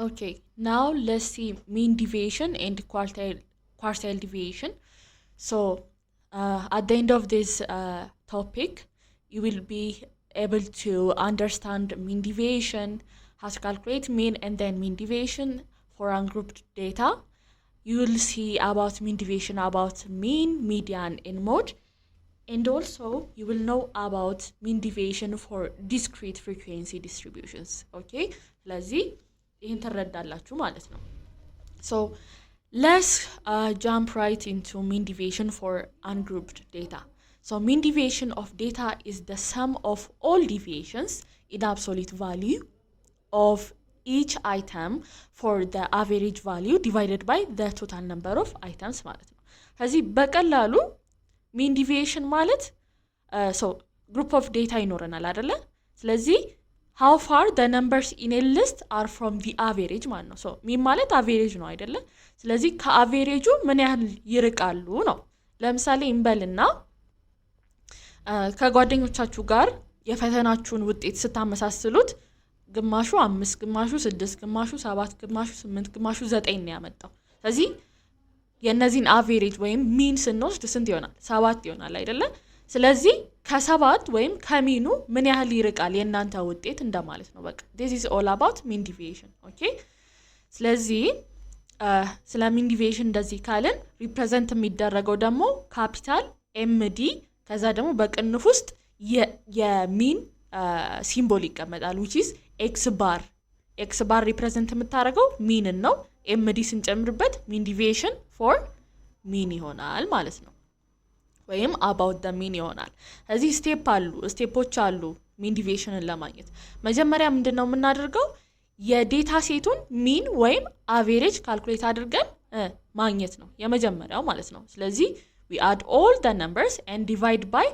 Okay, now let's see mean deviation and quartile deviation. So at the end of this topic, you will be able to understand mean deviation, how to calculate mean, and then mean deviation for ungrouped data. You will see about mean deviation, about mean, median, and mode. And also, you will know about mean deviation for discrete frequency distributions. Okay? ስለዚህ ይህን ትረዳላችሁ ማለት ነው። So, let's jump right into mean deviation for ungrouped data. So, mean deviation of data is the sum of all deviations in absolute value of each item for the average value divided by the total number of items ማለት ነው። ስለዚህ በቀላሉ mean deviation ማለት so group of data ይኖረናል አይደለ? ስለዚህ how far the numbers in a list are from the average ማለት ነው። so mean ማለት average ነው አይደለ? ስለዚህ ከአቨሬጁ ምን ያህል ይርቃሉ ነው። ለምሳሌ እንበልና ከጓደኞቻችሁ ጋር የፈተናችሁን ውጤት ስታመሳስሉት ግማሹ 5 ግማሹ 6 ግማሹ 7 ግማሹ 8 ግማሹ 9 ነው ያመጣው። ስለዚህ የነዚህን አቨሬጅ ወይም ሚን ስንወስድ ስንት ይሆናል? 7 ይሆናል አይደለ? ስለዚህ ከ7 ወይም ከሚኑ ምን ያህል ይርቃል የናንተ ውጤት እንደማለት ነው። በቃ this is all about mean deviation. okay ስለዚህ ስለ mean deviation እንደዚህ ካልን ሪፕሬዘንት የሚደረገው ደግሞ ካፒታል ኤምዲ ከዛ ደግሞ በቅንፍ ውስጥ የሚን ሲምቦል ይቀመጣል which is x bar ሪፕሬዘንት የምታደርገው ሚን ነው። ኤምዲ ስንጨምርበት mean deviation for mean ይሆናል ማለት ነው። ወይም about the mean ይሆናል። እዚህ ስቴፖች አሉ mean deviationን ለማግኘት። መጀመሪያ ምንድነው የምናደርገው? የዴታ ሴቱን ሚን ወይም አቨሬጅ ካልኩሌት አድርገን ማግኘት ነው የመጀመሪያው ማለት ነው። ስለዚህ we add all the numbers and divide by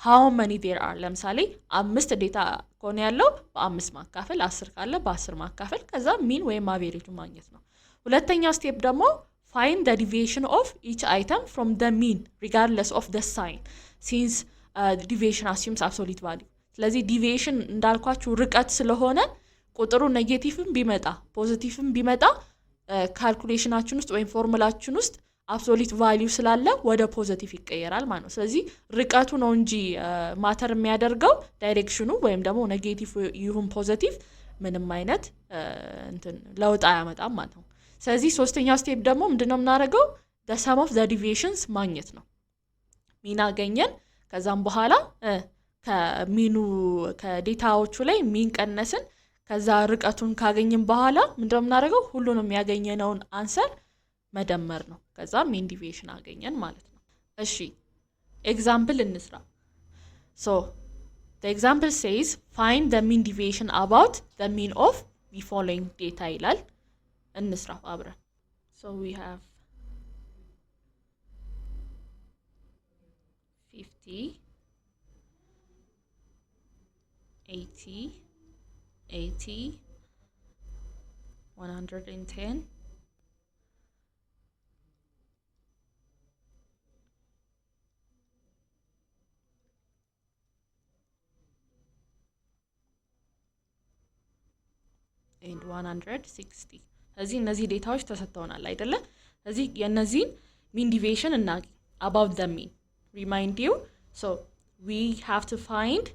how many there are. ለምሳሌ 5 ዴታ ከሆነ ያለው በ5 ማካፈል፣ 10 ካለ በ10 ማካፈል ከዛ ሚን ወይም አቨሬጁን ማግኘት ነው። ሁለተኛው ስቴፕ ደግሞ find the deviation of each item from the mean regardless of the sign since deviation assumes absolute value. ስለዚህ deviation እንዳልኳችሁ ርቀት ስለሆነ ቁጥሩ ኔጌቲቭም ቢመጣ ፖዚቲቭም ቢመጣ ካልኩሌሽናችን ውስጥ ወይም ፎርሙላችን ውስጥ absolute value ስላለ ወደ ፖዚቲቭ ይቀየራል ማለት ነው። ስለዚህ ርቀቱ ነው እንጂ ማተር የሚያደርገው ዳይሬክሽኑ ወይም ደግሞ ኔጌቲቭ ይሁን ፖዚቲቭ ምንም አይነት ለውጥ አያመጣም ማለት ነው። ስለዚህ ሶስተኛው ስቴፕ ደግሞ ምንድነው የምናደርገው? the sum of the deviations ማግኘት ነው። ሚን አገኘን ከዛም በኋላ ከሚኑ ከዴታዎቹ ላይ ሚን ቀነስን ከዛ ርቀቱን ካገኘን በኋላ ምንድነው የምናደርገው? ሁሉንም ያገኘነውን አንሰር መደመር ነው። ከዛ mean deviation አገኘን ማለት ነው። እሺ ኤግዛምፕል እንስራ። so the example says find the mean deviation about the mean of the following data ይላል። እንስራ አብረን። so we have 50 80 80 110 and 160 እነዚህ ዴታዎች ተሰጥተውናል አይደለ? እዚህ የነዚህን mean deviation እናገኝ about the mean. remind you so we have to find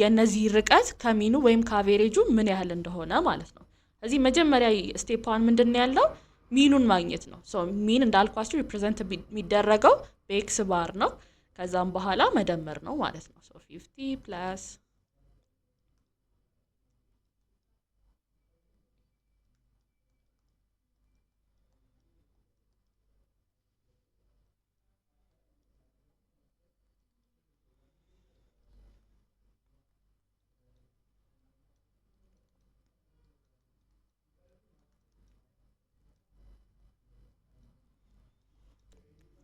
የነዚህ ርቀት ከሚኑ ወይም ከአቨሬጁ ምን ያህል እንደሆነ ማለት ነው። እዚህ መጀመሪያ ስቴፕ 1 ምንድነው ያለው? ሚኑን ማግኘት ነው። so ሚን እንዳልኳችሁ ሪፕሬዘንት የሚደረገው በኤክስ ባር ነው። ከዛም በኋላ መደመር ነው ማለት ነው። so 50 plus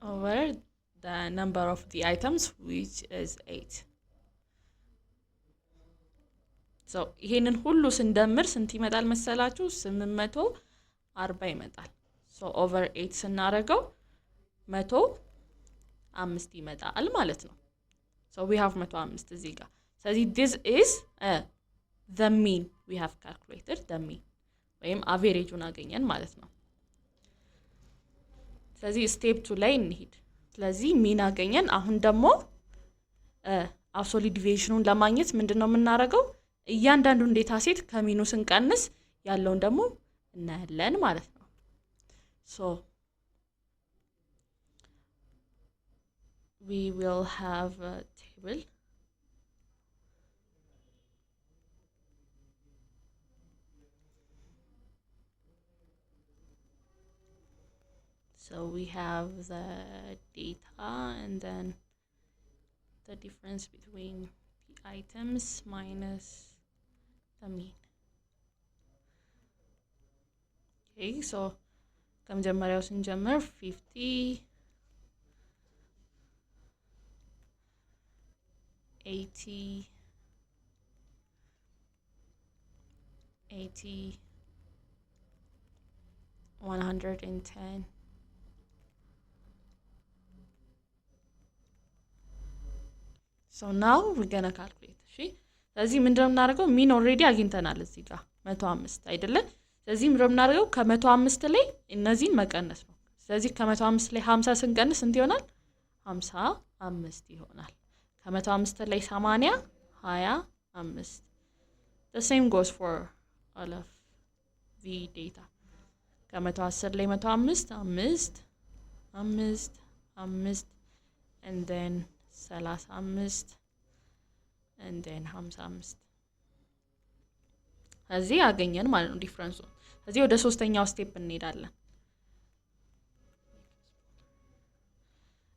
over the number of the items which is 8. so ይሄንን ሁሉ ስንደምር ስንት ይመጣል መሰላችሁ? 840 ይመጣል። so over 8 ስናደርገው 105 ይመጣል ማለት ነው። so we have 105 እዚህ ጋር። ስለዚህ this is the mean we have calculated the mean ወይም አቬሬጁን አገኘን ማለት ነው። ስለዚህ ስቴፕ 2 ላይ እንሂድ። ስለዚህ ሚን አገኘን። አሁን ደግሞ አብሶሉት ዲቪዬሽኑን ለማግኘት ምንድነው የምናደርገው? እያንዳንዱን ዴታ ሴት ከሚኑ ስንቀንስ ያለውን ደግሞ እናያለን ማለት ነው። so we will have a table so we have the data and then the difference between the items minus the mean. Okay, so ከመጀመሪያው ስንጀምር 50 80 110 so now we're going to calculate. እሺ ስለዚህ ምንድነው የምናደርገው? ሚን ኦሬዲ አግኝተናል እዚህ ጋር 105 አይደለ? ስለዚህ ምንድነው የምናደርገው? ከ105 ላይ እነዚህን መቀነስ ነው። ስለዚህ ከ105 ላይ 50 ስንቀንስ ስንት ይሆናል? 55 ይሆናል። ከ105 ላይ 80 25. the same goes for all of the data. ከ110 ላይ 105 5 and then 35 and then 55 እዚህ ያገኘን ማለት ነው ዲፈረንሱ። እዚህ ወደ ሶስተኛው ስቴፕ እንሄዳለን።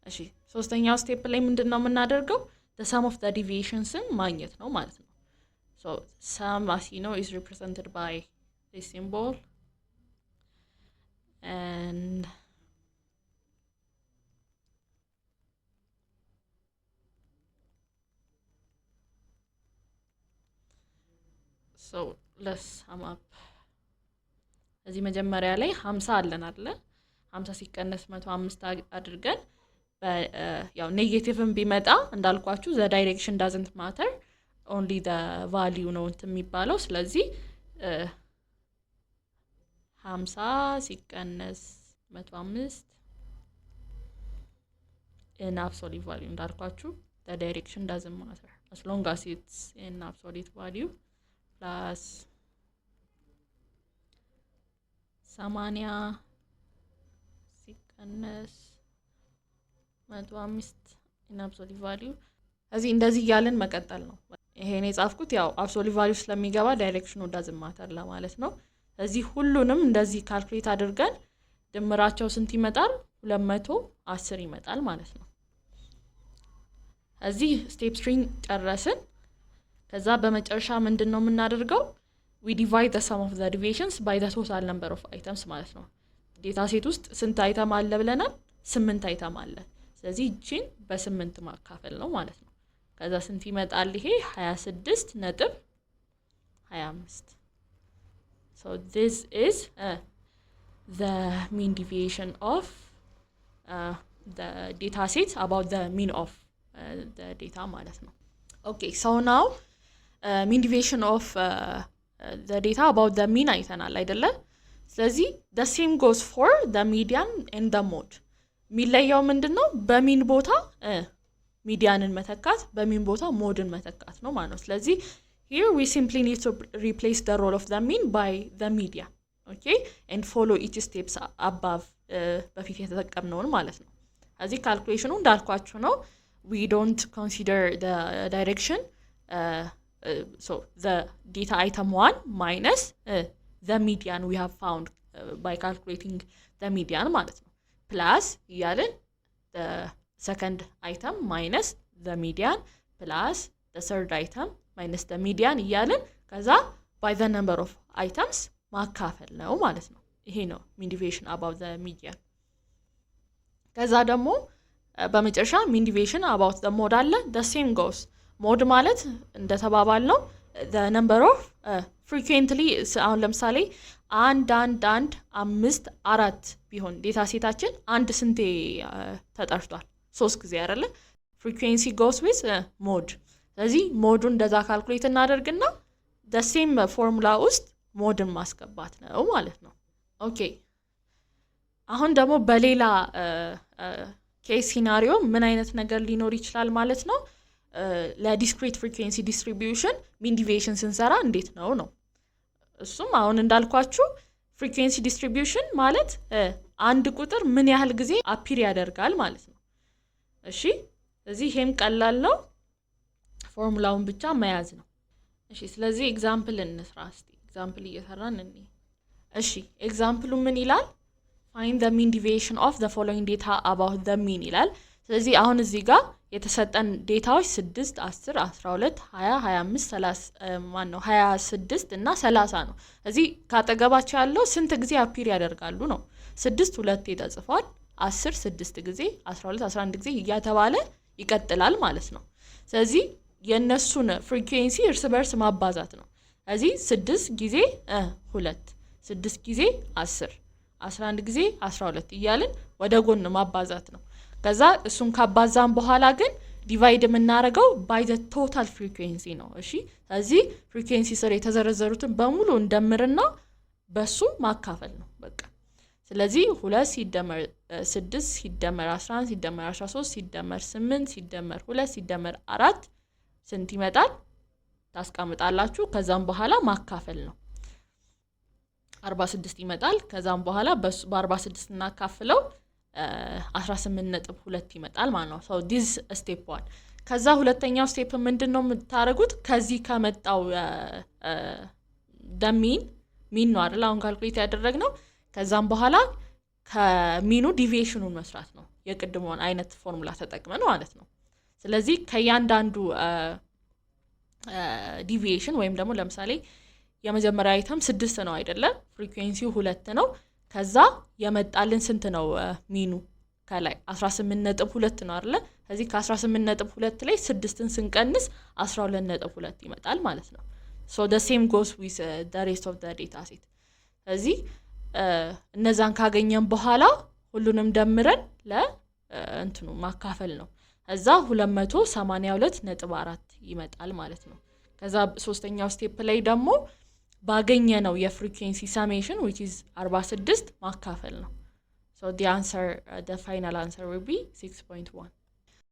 እሺ ሶስተኛው ስቴፕ ላይ ምንድነው የምናደርገው? the sum of the deviations ማግኘት ነው ማለት ነው። so sum as you know is represented by this symbol and so let's sum up. እዚህ መጀመሪያ ላይ 50 አለን አይደለ? 50 ሲቀነስ 105 አድርገን ያው ኔጌቲቭም ቢመጣ እንዳልኳችሁ the direction doesn't matter, only the value ነው የሚባለው። ስለዚህ 50 ሲቀነስ 105 in absolute value እንዳልኳችሁ the direction doesn't matter as long as it's in absolute value plus 80 ሲቀነስ 105 in absolute value እዚህ እንደዚህ ያለን መቀጠል ነው። ይሄን የጻፍኩት ያው absolute value ስለሚገባ ዳይሬክሽኑ doesn't matter ለማለት ነው። እዚህ ሁሉንም እንደዚህ ካልኩሌት አድርገን ድምራቸው ስንት ይመጣል? 210 ይመጣል ማለት ነው። እዚህ ስቴፕ 3 ጨረስን። ከዛ በመጨረሻ ምንድነው የምናደርገው? we divide the sum of the deviations by the total number of items ማለት ነው። ዴታ ሴት ውስጥ ስንት አይተም አለ ብለናል? 8 አይተም አለ። ስለዚህ እቺን በ8 ማካፈል ነው ማለት ነው። ከዛ ስንት ይመጣል? ይሄ 26.25. so this is the mean deviation of the data set about the mean of the data ማለት ነው። okay so now mean deviation of the data about the mean አይተናል አይደለ? ስለዚህ the same goes for the median and the mode. የሚለየው ምንድነው? በሚን ቦታ ሚዲያንን መተካት፣ በሚን ቦታ ሞድን መተካት ነው ማለት ነው። ስለዚህ here we simply need to replace the role of the mean by the median, okay, and follow each steps above በፊት የተጠቀምነውን ማለት ነው። እዚህ ካልኩሌሽኑ እንዳልኳችሁ ነው። we don't consider the direction so the data item 1 minus the median we have found by calculating the median ማለት ነው plus እያልን the second item minus the median plus the third item minus the median እያልን ከዛ by the number of items ማካፈል ነው ማለት ነው። ይሄ ነው mean deviation about the median። ከዛ ደግሞ በመጨረሻ mean deviation about the mode አለ። the same goes ሞድ ማለት እንደተባባል ነው the number of frequently አሁን ለምሳሌ 1 5 4 ቢሆን ዴታ ሴታችን አንድ ስንቴ ተጠርቷል? 3 ጊዜ አይደለ? frequency goes with mode። ስለዚህ ሞዱን እንደዛ ካልኩሌት እናደርግና the same ፎርሙላ ውስጥ ሞድን ማስገባት ነው ማለት ነው። ኦኬ አሁን ደግሞ በሌላ ኬስ ሲናሪዮ ምን አይነት ነገር ሊኖር ይችላል ማለት ነው። ለዲስክሪት ፍሪኩዌንሲ ዲስትሪቢዩሽን ሚን ዲቪዬሽን ስንሰራ እንዴት ነው እሱም አሁን እንዳልኳችሁ ፍሪኩዌንሲ ዲስትሪቢዩሽን ማለት አንድ ቁጥር ምን ያህል ጊዜ አፒር ያደርጋል ማለት ነው። እሺ ስለዚህ ይሄም ቀላል ነው፣ ፎርሙላውን ብቻ መያዝ ነው። እሺ ስለዚህ ኤግዛምፕል እንስራ እስቲ። ኤግዛምፕል እየሰራን እንይ። እሺ ኤግዛምፕሉ ምን ይላል? find the mean deviation of the following data about the mean ይላል። ስለዚህ አሁን እዚህ ጋር የተሰጠን ዴታዎች 6 10 12 20 25 30 26 እና 30 ነው። እዚህ ካጠገባቸው ያለው ስንት ጊዜ አፒር ያደርጋሉ ነው። 6 2 ተጽፏል፣ 10 6 ጊዜ፣ 12 11 ጊዜ እያተባለ ይቀጥላል ማለት ነው። ስለዚህ የነሱን ፍሪኩዌንሲ እርስ በርስ ማባዛት ነው። ስለዚህ 6 ጊዜ 2 6 ጊዜ 10 11 ጊዜ 12 እያልን ወደ ጎን ማባዛት ነው። ከዛ እሱን ካባዛን በኋላ ግን ዲቫይድ የምናደርገው ባይ ዘ ቶታል ፍሪኩዌንሲ ነው። እሺ ስለዚህ ፍሪኩዌንሲ ስር የተዘረዘሩትን በሙሉ እንደምርና በሱ ማካፈል ነው በቃ። ስለዚህ 2 ሲደመር 6 ሲደመር 11 ሲደመር 13 ሲደመር 8 ሲደመር 2 ሲደመር 4 ስንት ይመጣል ታስቀምጣላችሁ። ከዛም በኋላ ማካፈል ነው 46 ይመጣል። ከዛም በኋላ በ46 እናካፍለው 18.2 ይመጣል ማለት ነው። ሶ ዲስ ስቴፕ 1። ከዛ ሁለተኛው ስቴፕ ምንድነው የምታረጉት? ከዚህ ከመጣው ሚን ነው አይደል አሁን ካልኩሌት ያደረግነው። ከዛም በኋላ ከሚኑ ዲቪዬሽኑን መስራት ነው የቅድሞን አይነት ፎርሙላ ተጠቅመን ማለት ነው። ስለዚህ ከያንዳንዱ ዲቪዬሽን ወይም ደግሞ ለምሳሌ የመጀመሪያ አይተም 6 ነው አይደለ? ፍሪኩዌንሲው 2 ነው። ከዛ የመጣልን ስንት ነው ሚኑ? ከላይ 18.2 ነው አይደለ? ስለዚህ ከ18.2 ላይ 6ን ስንቀንስ 12.2 ይመጣል ማለት ነው። so the same goes with the rest of the data set። ስለዚህ እነዛን ካገኘን በኋላ ሁሉንም ደምረን ለእንትኑ ማካፈል ነው። ከዛ 282.4 ይመጣል ማለት ነው። ከዛ ሶስተኛው ስቴፕ ላይ ደግሞ ባገኘነው የፍሪኩዌንሲ ሰሜሽን which is 46 ማካፈል ነው። so the final answer will be 6.1